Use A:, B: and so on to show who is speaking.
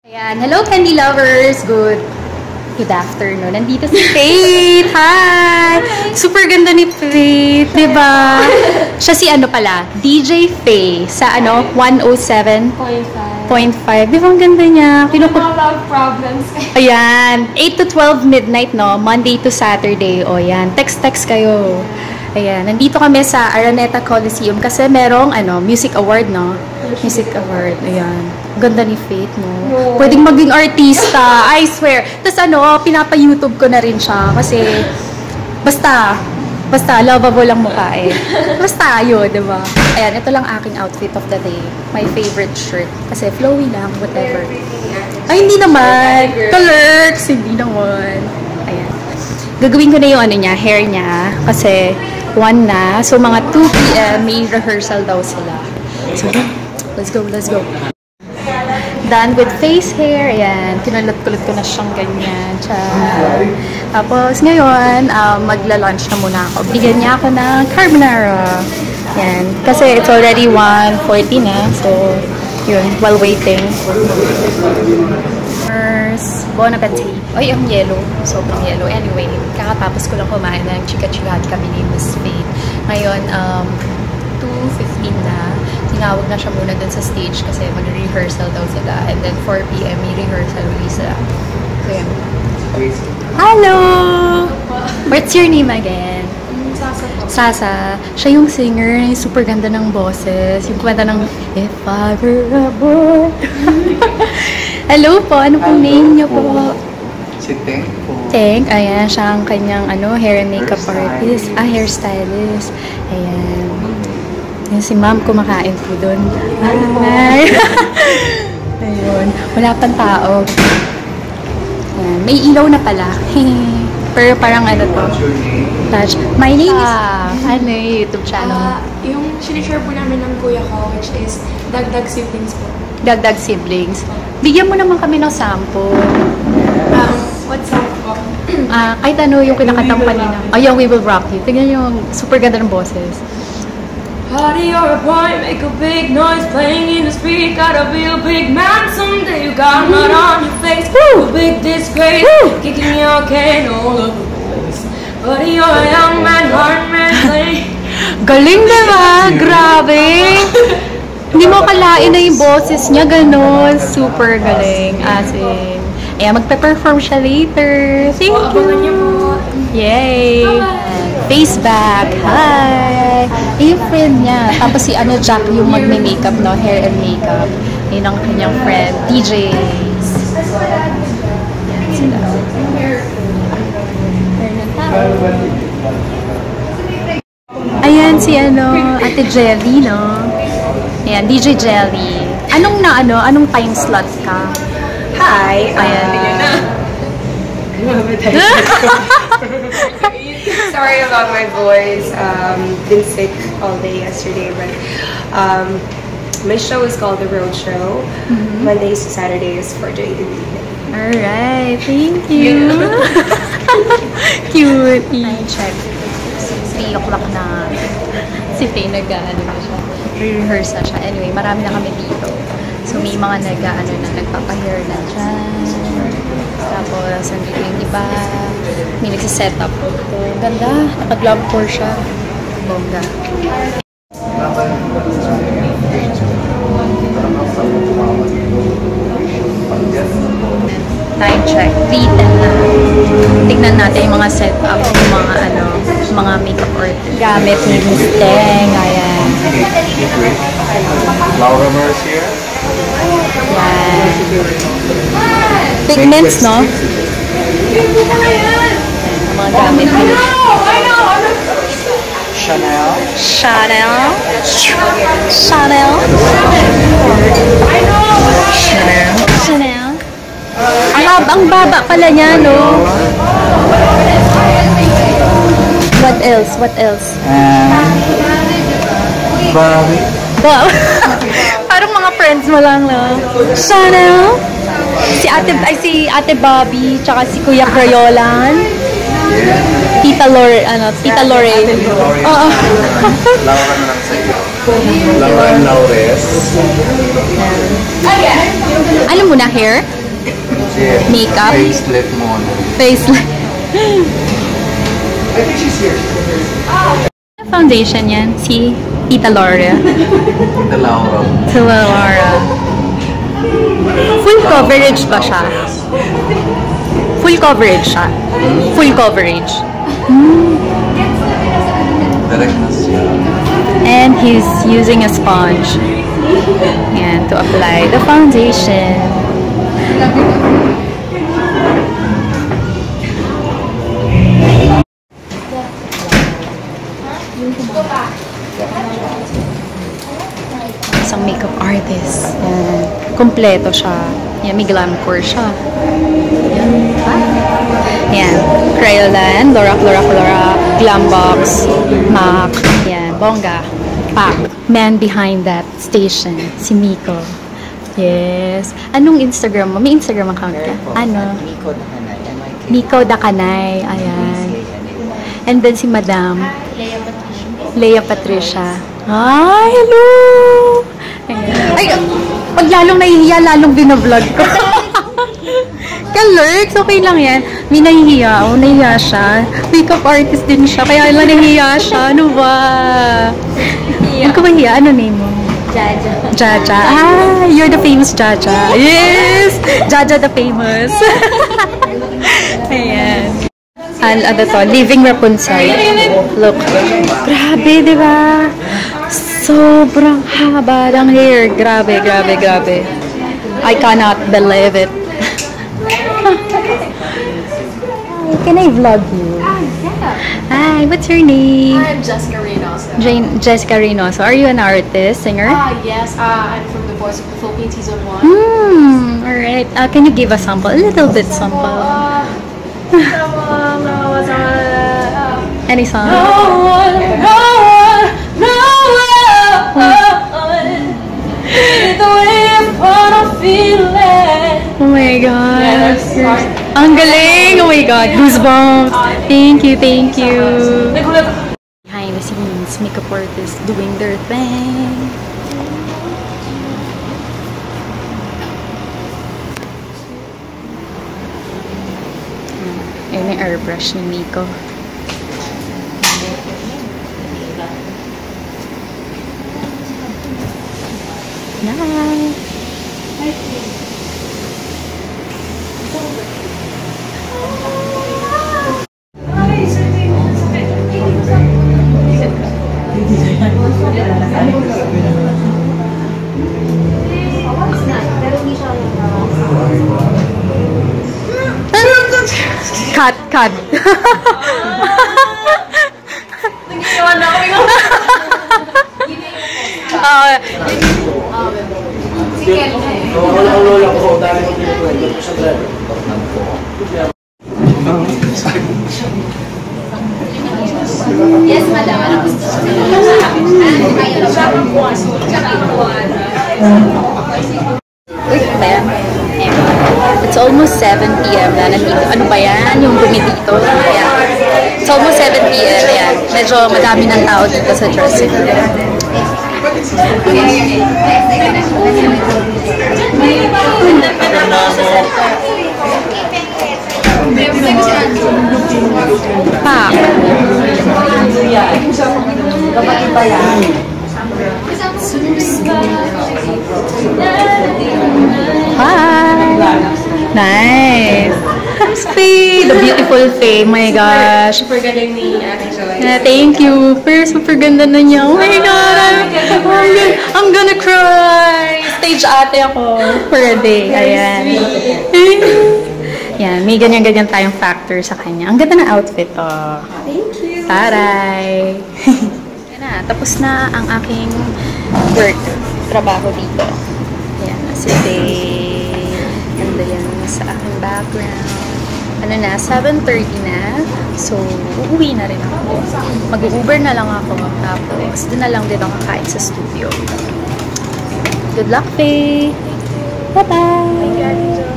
A: Ayan, hello candy lovers! Good afternoon. Nandito si Faith! Hi! Super ganda ni Faith, diba? Siya si ano pala, DJ Faye sa ano, 107.5. Di ba ang ganda niya?
B: Love problems.
A: Ayan, 8 to 12 midnight, no? Monday to Saturday. O yan, text kayo. Ayan, nandito kami sa Araneta Coliseum kasi merong ano, music award, no? Music award. Ayan. Ganda ni Faith, no? Pwedeng maging artista, I swear. Tapos ano, pinapa-YouTube ko na rin siya kasi basta lovable lang mukha eh. Basta yun, diba? Ayan, ito lang aking outfit of the day. My favorite shirt. Kasi flowy lang, whatever. Ay, hindi naman. Colors, hindi naman. Ayan. Gagawin ko na yung ano niya, hair niya. Kasi 1 na. So, mga 2 p.m. may rehearsal daw sila. So, let's go. Done with face hair. Ayan. Kinulot-kulot ko na siyang ganyan. Tapos, ngayon, magla-lunch na muna ako. Bigyan niya ako ng carbonara. Ayan. Kasi it's already 1:40 na. So, yun. While waiting. First, bon appetit. Ay, ang yellow. Sobrang yellow. Anyway, kakatapos ko lang kumain ng chika-chikahan kami ni Miss Faith. Ngayon, 2:15 na. Tinawag na siya muna dun sa stage kasi mag-rehearsal daw sila. And then 4 p.m. may rehearsal ulit sila. So, yun. Hello! What's your name again? Sasa. Siya yung singer. Super ganda ng boses. Yung kumanta ng If I Were a Boy. Hello po. Ano pong name niyo po?
C: Si Teng po.
A: Teng. Ayan. Siya ang kanyang hair and makeup artist. Hairstylist. Ayan. Yan si ma'am kumakain po doon. Hi! Ayun. Wala pang tao. Ayan. May ilaw na pala. Pero parang ano to. Touch. My name is... ano yung YouTube channel?
B: Yung sinishare po namin ng kuya ko, which is Dagdag Siblings po.
A: Dagdag Siblings. Bigyan mo naman kami ng sample.
B: What's up po?
A: Kahit ano yung kinakatang kanina. Yung We Will Rock You. Tingnan yung super ganda ng boses.
B: Party or a boy, make a big noise, playing in the street. Gotta be a big man someday. You got mud on your face, a big disgrace, kicking your can all over the place. But you're a young man, hard man, play.
A: Galing diba? Grabe! Hindi mo kalain na yung boses niya, ganun. Super galing. As in, ayan, magpe-perform siya later. Thank you! Yay! Face back. Hi! Yung friend niya. Tapos si Jack yung magme-makeup, no? Hair and makeup. Yun ang kanyang friend. DJs. Sila. Ayan si Ate Jelly, no? Ayan, DJ Jelly. Anong time slot ka?
D: Hi!
A: Ayan.
D: Sorry about my voice. Been sick all day yesterday, but my show is called The Road Show. Mondays to Saturdays, 4 to 8 in the evening.
A: Alright, thank you. Cute. Time check. 3 o'clock na. Si Faye nag-ano na siya. Re-rehearse na siya. Anyway, marami na kami dito. So, may mga nagpapahair na dyan. Tapos, andito yung iba. May nagsiset up. So, ganda. Naka-glove core siya. Bongga. Time check. 3:10 na. Tignan natin yung mga setup, yung mga makeup artist. Gamit ni Miss Teng. Ayan.
C: Laura Mercier.
A: Yan. Pigments, no? Mga gamit ni
C: Chanel.
A: Chanel. Ang baba pala niya, no? What else?
C: Barbie.
A: Wow. Parang mga friends mo lang, no? Chanel. Si Ate Bobby, tsaka si Kuya Crayolan. Tita Lorraine. Oo.
C: Laura na lang sa'yo. Lauren Laures.
A: Alam mo na, hair?
C: Yeah.
A: Makeup?
C: Facelift muna.
A: Facelift.
C: I think she's here.
A: Foundation yan, si Tita Laura.
C: The Laura.
A: Tita Laura. Full coverage ba siya? Full coverage siya. Full coverage.
C: Direct na siya.
A: And he's using a sponge. Yan, to apply the foundation. Isang makeup artist. Yan. Kompleto siya. Yan, may glam core siya. Yan. Kryolan, Lorac, Glambox, MAC. Yan, bongga. Pack. Man behind that station, si Miko. Yes. Anong Instagram mo? May Instagram account ka? Ano?
E: Miko Dakanay.
A: Miko Dakanay. Ayan. And then si Madam Leia Patricia. Ay, hello! Ayan. Ay, pag lalong nahihiya, lalong binablog ko. Ka-lurks, okay lang yan. May nahihiya. Oh, nahihiya siya. Makeup artist din siya. Kaya lang nahihiya siya. Ano ba? Huwag ka mahiya. Ano name mo?
B: Jaja.
A: Jaja. Ah, you're the famous Jaja. Yes! Jaja the famous. Ayan. Ano to? Living Rapunzel. Look. Grabe, di ba? Sobrang haba ng hair. Grabe, grabe, grabe. I cannot believe it. Can I vlog you? Hi, what's your name?
B: I'm Jessica Reynoso.
A: Jessica Reynoso. Are you an artist, singer?
B: Yes, I'm from the Voice of the Philippines Season 1.
A: Alright. Can you give a sample? A little bit sample. Any song? Oh my God. Ang galing! Oh my God. Goosebumps. Thank you, thank you. Behind the scenes, makeup artists doing their thing. Ayun yung airbrush ni Miko. Nice. Cut.
B: Nag-iwan na kami ng... Yes, madam. Ano gusto
A: It's almost 7 p.m. na nandito. Ano ba yan? Yung bumi dito. Ayan. It's almost 7 p.m. Ayan. Medyo madami ng tao dito sa dressing room. Pak. Hi! Nice! See, the beautiful Faye. Oh my gosh.
D: Super galing ni Ate Joy.
A: Thank you. Pero super ganda na niya. Oh my God! I'm gonna cry! Stage ate ako for a day. Ayan. Yan, may ganyan-ganyan tayong factor sa kanya. Ang ganda na outfit, oh.
D: Thank you.
A: Taray! Yan na, tapos na ang aking work, trabaho dito. Yan, si Faye. Ganda yan sa aking background. Ano na, 7:30 na. So, uuwi na rin ako. Mag-Uber na lang ako. Tapos, doon na lang din ako kain sa studio. Good luck, Faye! Bye-bye!